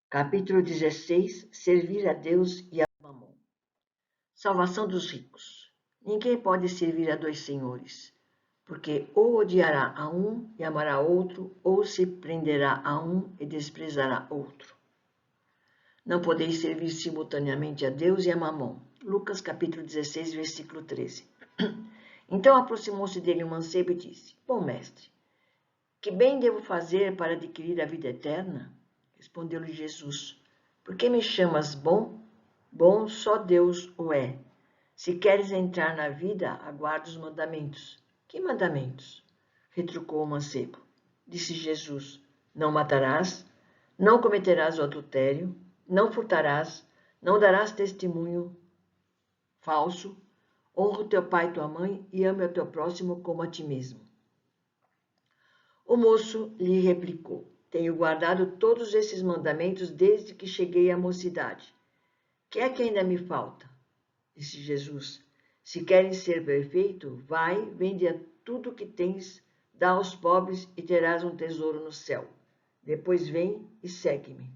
Capítulo 16. Servir a Deus e a Mamon. Salvação dos ricos. Ninguém pode servir a dois senhores, porque ou odiará a um e amará outro, ou se prenderá a um e desprezará outro. Não podeis servir simultaneamente a Deus e a Mamon. Lucas capítulo 16, versículo 13. Então aproximou-se dele um mancebo e disse: Bom mestre, que bem devo fazer para adquirir a vida eterna? Respondeu-lhe Jesus: Por que me chamas bom? Bom só Deus o é. Se queres entrar na vida, aguarda os mandamentos. Que mandamentos? Retrucou o mancebo. Disse Jesus: Não matarás, não cometerás o adultério, não furtarás, não darás testemunho falso, honra o teu pai e tua mãe e ame o teu próximo como a ti mesmo. O moço lhe replicou: Tenho guardado todos esses mandamentos desde que cheguei à mocidade. Que é que ainda me falta? Disse Jesus: Se queres ser perfeito, vai, vende tudo o que tens, dá aos pobres e terás um tesouro no céu. Depois vem e segue-me.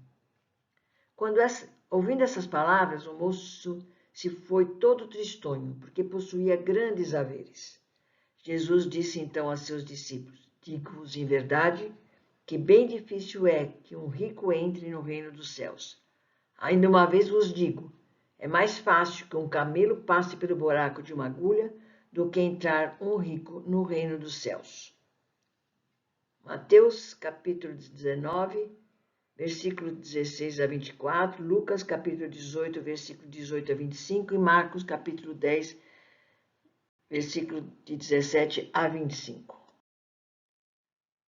Ouvindo essas palavras, o moço se foi todo tristonho, porque possuía grandes haveres. Jesus disse então a seus discípulos: Digo-vos em verdade que bem difícil é que um rico entre no reino dos céus. Ainda uma vez vos digo, é mais fácil que um camelo passe pelo buraco de uma agulha do que entrar um rico no reino dos céus. Mateus capítulo 19, versículo 16 a 24, Lucas capítulo 18, versículo 18 a 25 e Marcos capítulo 10, versículo de 17 a 25.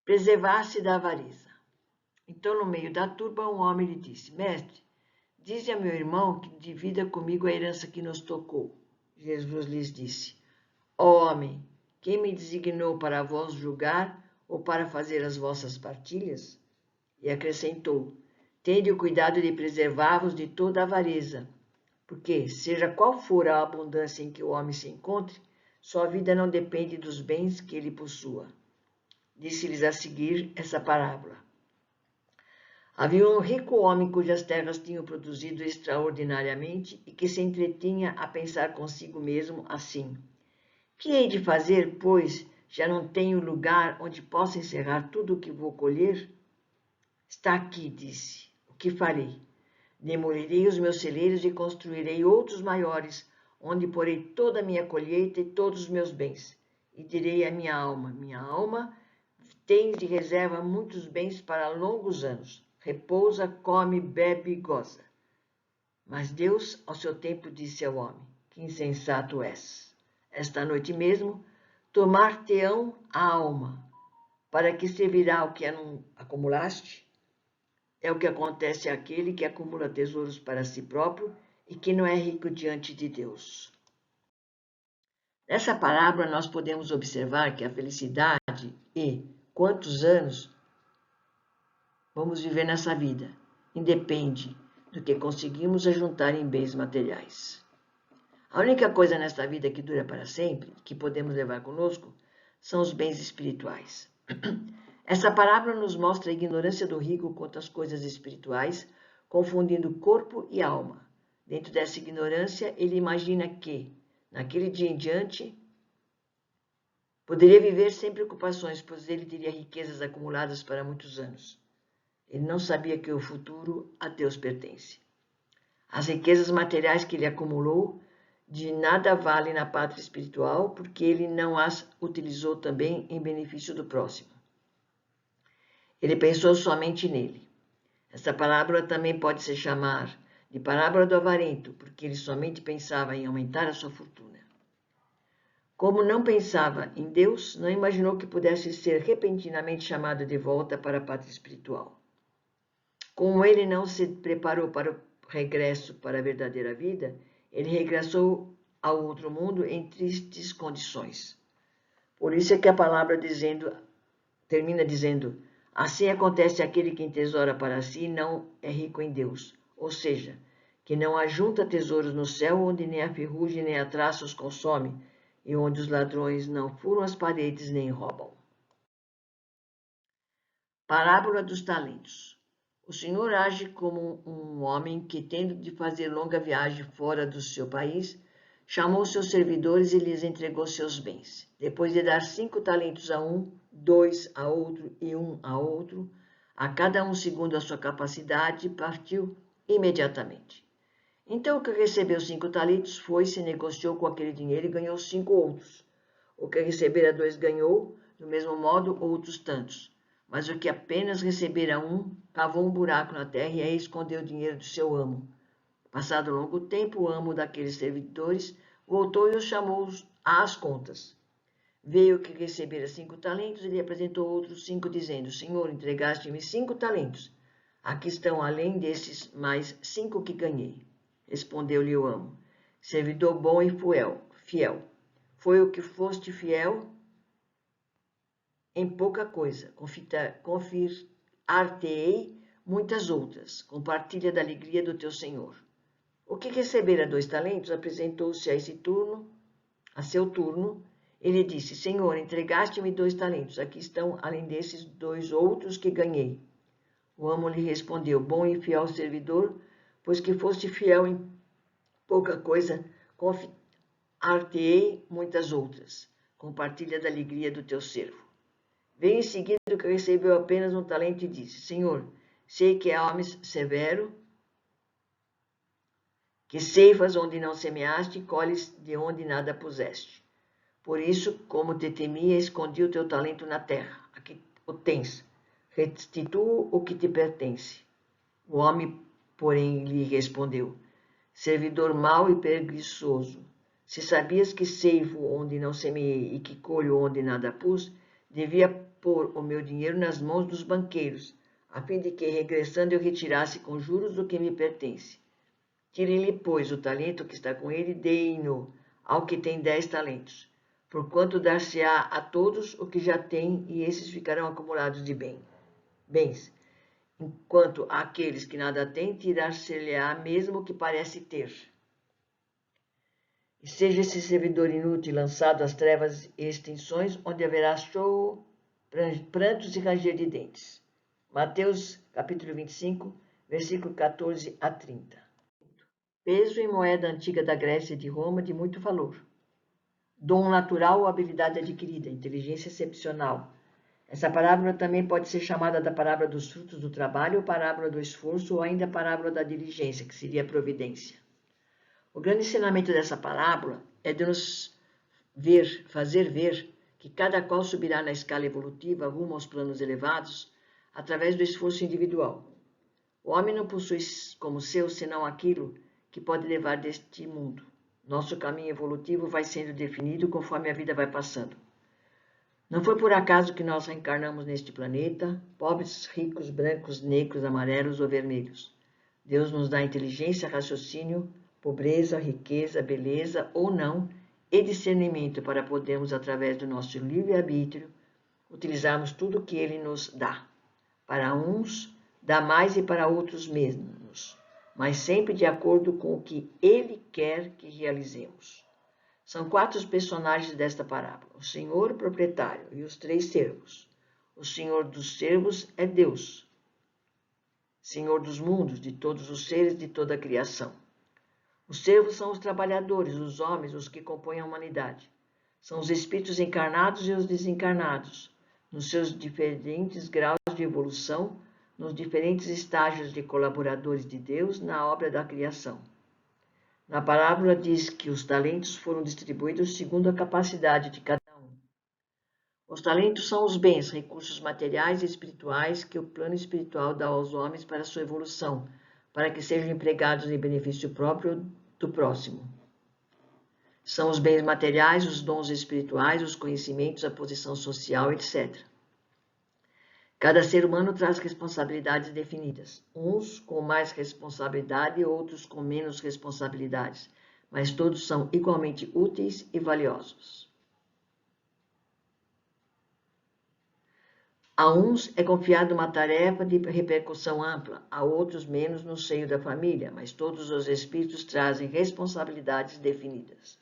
Preservar-se da avareza. Então, no meio da turba, um homem lhe disse: Mestre, dize a meu irmão que divida comigo a herança que nos tocou. Jesus lhes disse: Ó homem, quem me designou para vos julgar ou para fazer as vossas partilhas? E acrescentou: Tende o cuidado de preservar-vos de toda a avareza, porque, seja qual for a abundância em que o homem se encontre, sua vida não depende dos bens que ele possua. Disse-lhes a seguir essa parábola. Havia um rico homem cujas terras tinham produzido extraordinariamente e que se entretinha a pensar consigo mesmo assim: Que hei de fazer, pois já não tenho lugar onde possa encerrar tudo o que vou colher? Está aqui, disse, o que farei? Demolirei os meus celeiros e construirei outros maiores, onde porei toda a minha colheita e todos os meus bens. E direi à minha alma, tens de reserva muitos bens para longos anos. Repousa, come, bebe e goza. Mas Deus, ao seu tempo, disse ao homem: Que insensato és! Esta noite mesmo, tomar-te-ão a alma. Para que servirá o que não acumulaste? É o que acontece àquele que acumula tesouros para si próprio e que não é rico diante de Deus. Nessa parábola, nós podemos observar que a felicidade e quantos anos vamos viver nessa vida independe do que conseguimos ajuntar em bens materiais. A única coisa nesta vida que dura para sempre, que podemos levar conosco, são os bens espirituais. Essa parábola nos mostra a ignorância do rico quanto às coisas espirituais, confundindo corpo e alma. Dentro dessa ignorância, ele imagina que, naquele dia em diante, poderia viver sem preocupações, pois ele teria riquezas acumuladas para muitos anos. Ele não sabia que o futuro a Deus pertence. As riquezas materiais que ele acumulou de nada valem na pátria espiritual, porque ele não as utilizou também em benefício do próximo. Ele pensou somente nele. Essa parábola também pode se chamar de parábola do avarento, porque ele somente pensava em aumentar a sua fortuna. Como não pensava em Deus, não imaginou que pudesse ser repentinamente chamado de volta para a pátria espiritual. Como ele não se preparou para o regresso para a verdadeira vida, ele regressou ao outro mundo em tristes condições. Por isso é que a palavra termina dizendo: assim acontece àquele que entesoura para si e não é rico em Deus. Ou seja, que não ajunta tesouros no céu, onde nem a ferrugem nem a traça os consome, e onde os ladrões não furam as paredes nem roubam. Parábola dos talentos. O senhor age como um homem que, tendo de fazer longa viagem fora do seu país, chamou seus servidores e lhes entregou seus bens. Depois de dar 5 talentos a um, 2 a outro e 1 a outro, a cada um segundo a sua capacidade, partiu imediatamente. Então o que recebeu 5 talentos foi-se, negociou com aquele dinheiro e ganhou 5 outros. O que recebera 2 ganhou, do mesmo modo, outros tantos. Mas o que apenas recebera 1, cavou um buraco na terra e aí escondeu o dinheiro do seu amo. Passado longo tempo, o amo daqueles servidores voltou e os chamou às contas. Veio o que recebera 5 talentos e lhe apresentou outros 5, dizendo: Senhor, entregaste-me 5 talentos. Aqui estão, além desses, mais 5 que ganhei. Respondeu-lhe o amo: servidor bom e fiel. Foi o que foste fiel em pouca coisa. Confiar-te-ei muitas outras. Compartilha da alegria do teu senhor. O que recebera 2 talentos apresentou-se a seu turno. Ele disse: Senhor, entregaste-me 2 talentos. Aqui estão, além desses, 2 outros que ganhei. O amo lhe respondeu: bom e fiel servidor, pois que foste fiel em pouca coisa, confiar-te-ei muitas outras. Compartilha da alegria do teu servo. Veio em seguida o que recebeu apenas 1 talento e disse: Senhor, sei que é homem severo, que ceifas onde não semeaste e colhes de onde nada puseste. Por isso, como te temia, escondi o teu talento na terra. Aqui o tens. Restitua o que te pertence. O homem, porém, lhe respondeu: servidor mau e preguiçoso, se sabias que ceifo onde não semeei e que colho onde nada pus, devia pôr o meu dinheiro nas mãos dos banqueiros, a fim de que, regressando, eu retirasse com juros o que me pertence. Tire-lhe, pois, o talento que está com ele e dei-no ao que tem 10 talentos, porquanto dar-se-á a todos o que já tem, e esses ficarão acumulados de bens. Enquanto àqueles que nada têm, tirar-se-lhe-á mesmo o que parece ter. E seja esse servidor inútil lançado às trevas e extensões, onde haverá choro, prantos e ranger de dentes. Mateus, capítulo 25, versículo 14 a 30. Peso em moeda antiga da Grécia e de Roma de muito valor. Dom natural ou habilidade adquirida, inteligência excepcional. Essa parábola também pode ser chamada da parábola dos frutos do trabalho, ou parábola do esforço, ou ainda a parábola da diligência, que seria a providência. O grande ensinamento dessa parábola é de nos fazer ver que cada qual subirá na escala evolutiva rumo aos planos elevados através do esforço individual. O homem não possui como seu senão aquilo que pode levar deste mundo. Nosso caminho evolutivo vai sendo definido conforme a vida vai passando. Não foi por acaso que nós reencarnamos neste planeta, pobres, ricos, brancos, negros, amarelos ou vermelhos. Deus nos dá inteligência, raciocínio, pobreza, riqueza, beleza ou não, e discernimento para podermos, através do nosso livre-arbítrio, utilizarmos tudo o que Ele nos dá. Para uns, dá mais e para outros menos, mas sempre de acordo com o que Ele quer que realizemos. São 4 os personagens desta parábola: o senhor proprietário e os 3 servos. O senhor dos servos é Deus, senhor dos mundos, de todos os seres, de toda a criação. Os servos são os trabalhadores, os homens, os que compõem a humanidade. São os espíritos encarnados e os desencarnados, nos seus diferentes graus de evolução, nos diferentes estágios de colaboradores de Deus na obra da criação. Na parábola diz que os talentos foram distribuídos segundo a capacidade de cada um. Os talentos são os bens, recursos materiais e espirituais que o plano espiritual dá aos homens para sua evolução, para que sejam empregados em benefício próprio ou do próximo. São os bens materiais, os dons espirituais, os conhecimentos, a posição social, etc. Cada ser humano traz responsabilidades definidas, uns com mais responsabilidade e outros com menos responsabilidades, mas todos são igualmente úteis e valiosos. A uns é confiada uma tarefa de repercussão ampla, a outros menos no seio da família, mas todos os espíritos trazem responsabilidades definidas.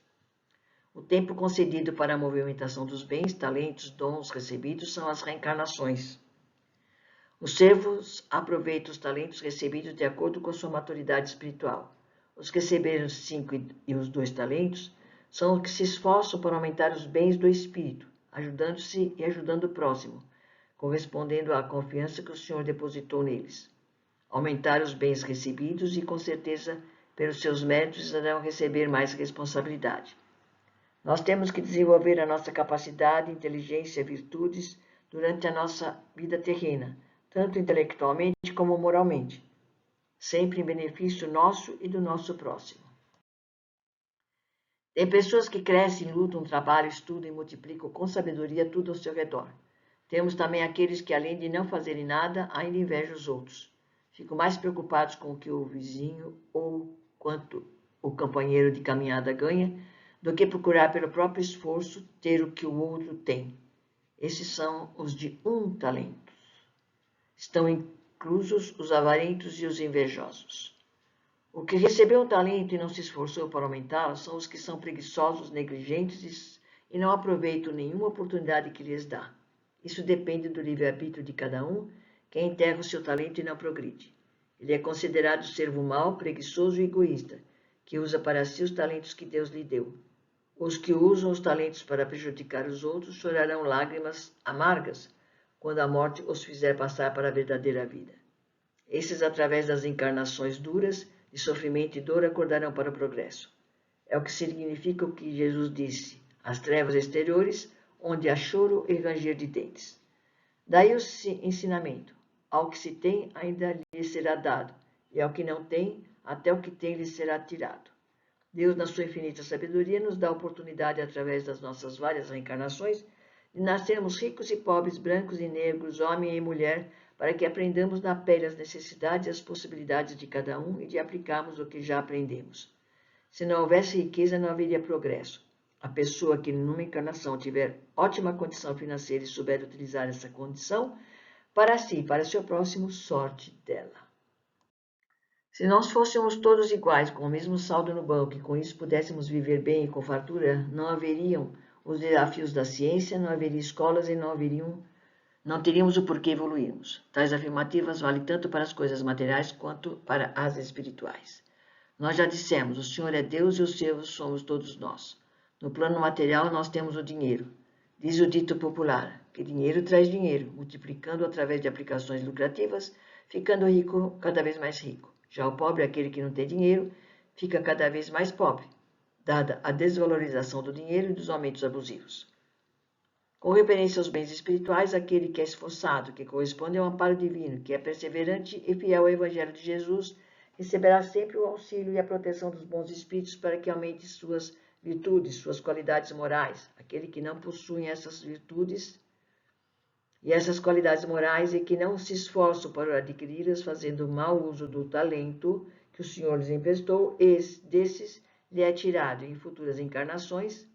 O tempo concedido para a movimentação dos bens, talentos, dons recebidos são as reencarnações. Os servos aproveitam os talentos recebidos de acordo com a sua maturidade espiritual. Os que receberam os 5 e os 2 talentos são os que se esforçam por aumentar os bens do espírito, ajudando-se e ajudando o próximo, correspondendo à confiança que o Senhor depositou neles. Aumentar os bens recebidos e, com certeza, pelos seus méritos, irão receber mais responsabilidade. Nós temos que desenvolver a nossa capacidade, inteligência e virtudes durante a nossa vida terrena, tanto intelectualmente como moralmente, sempre em benefício nosso e do nosso próximo. Tem pessoas que crescem, lutam, trabalham, estudam e multiplicam com sabedoria tudo ao seu redor. Temos também aqueles que, além de não fazerem nada, ainda invejam os outros. Ficam mais preocupados com o que o vizinho ou quanto o companheiro de caminhada ganha, do que procurar pelo próprio esforço ter o que o outro tem. Esses são os de 1 talento. Estão inclusos os avarentos e os invejosos. O que recebeu um talento e não se esforçou para aumentá-lo são os que são preguiçosos, negligentes e não aproveitam nenhuma oportunidade que lhes dá. Isso depende do livre-arbítrio de cada um, que enterra o seu talento e não progride. Ele é considerado servo mau, preguiçoso e egoísta, que usa para si os talentos que Deus lhe deu. Os que usam os talentos para prejudicar os outros chorarão lágrimas amargas, quando a morte os fizer passar para a verdadeira vida. Esses, através das encarnações duras, de sofrimento e dor, acordarão para o progresso. É o que significa o que Jesus disse, as trevas exteriores, onde há choro e ranger de dentes. Daí o ensinamento, ao que se tem ainda lhe será dado, e ao que não tem, até o que tem lhe será tirado. Deus, na sua infinita sabedoria, nos dá a oportunidade, através das nossas várias reencarnações, de nascermos ricos e pobres, brancos e negros, homem e mulher, para que aprendamos na pele as necessidades e as possibilidades de cada um e de aplicarmos o que já aprendemos. Se não houvesse riqueza, não haveria progresso. A pessoa que numa encarnação tiver ótima condição financeira e souber utilizar essa condição, para si e para seu próximo, sorte dela. Se nós fôssemos todos iguais, com o mesmo saldo no banco, e com isso pudéssemos viver bem e com fartura, não haveriam os desafios da ciência, não haveria escolas e não teríamos o porquê evoluirmos. Tais afirmativas valem tanto para as coisas materiais quanto para as espirituais. Nós já dissemos, o Senhor é Deus e os servos somos todos nós. No plano material, nós temos o dinheiro. Diz o dito popular, que dinheiro traz dinheiro, multiplicando através de aplicações lucrativas, ficando rico cada vez mais rico. Já o pobre, aquele que não tem dinheiro, fica cada vez mais pobre, dada a desvalorização do dinheiro e dos aumentos abusivos. Com referência aos bens espirituais, aquele que é esforçado, que corresponde ao amparo divino, que é perseverante e fiel ao Evangelho de Jesus, receberá sempre o auxílio e a proteção dos bons espíritos para que aumente suas virtudes, suas qualidades morais. Aquele que não possui essas virtudes e essas qualidades morais e que não se esforçam para adquiri-las, fazendo mau uso do talento que o Senhor lhes emprestou, desses lhe é tirado em futuras encarnações.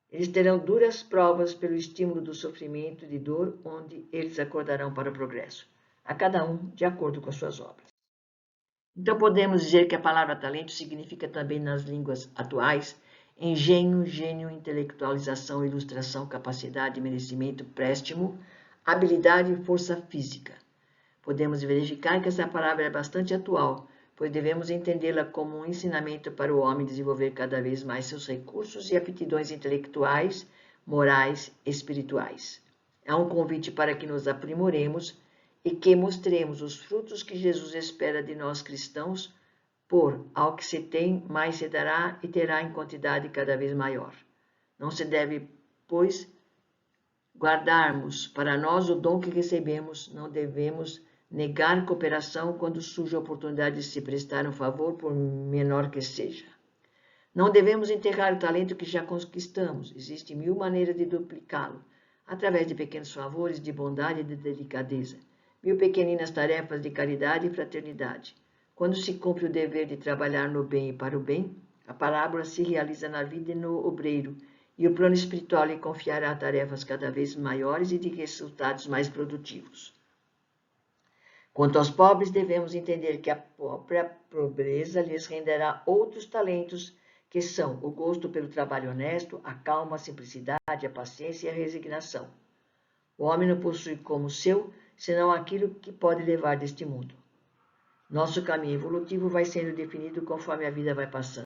Eles terão duras provas pelo estímulo do sofrimento e de dor, onde eles acordarão para o progresso, a cada um de acordo com as suas obras. Então podemos dizer que a palavra talento significa também nas línguas atuais engenho, gênio, intelectualização, ilustração, capacidade, merecimento, préstimo, habilidade e força física. Podemos verificar que essa palavra é bastante atual, pois devemos entendê-la como um ensinamento para o homem desenvolver cada vez mais seus recursos e aptidões intelectuais, morais e espirituais. É um convite para que nos aprimoremos e que mostremos os frutos que Jesus espera de nós cristãos, por ao que se tem, mais se dará e terá em quantidade cada vez maior. Não se deve, pois, guardarmos para nós o dom que recebemos, não devemos negar cooperação quando surge a oportunidade de se prestar um favor, por menor que seja. Não devemos enterrar o talento que já conquistamos. Existem 1000 maneiras de duplicá-lo, através de pequenos favores, de bondade e de delicadeza. 1000 pequeninas tarefas de caridade e fraternidade. Quando se cumpre o dever de trabalhar no bem e para o bem, a parábola se realiza na vida e no obreiro, e o plano espiritual lhe confiará tarefas cada vez maiores e de resultados mais produtivos. Quanto aos pobres, devemos entender que a própria pobreza lhes renderá outros talentos, que são o gosto pelo trabalho honesto, a calma, a simplicidade, a paciência e a resignação. O homem não possui como seu senão aquilo que pode levar deste mundo. Nosso caminho evolutivo vai sendo definido conforme a vida vai passando.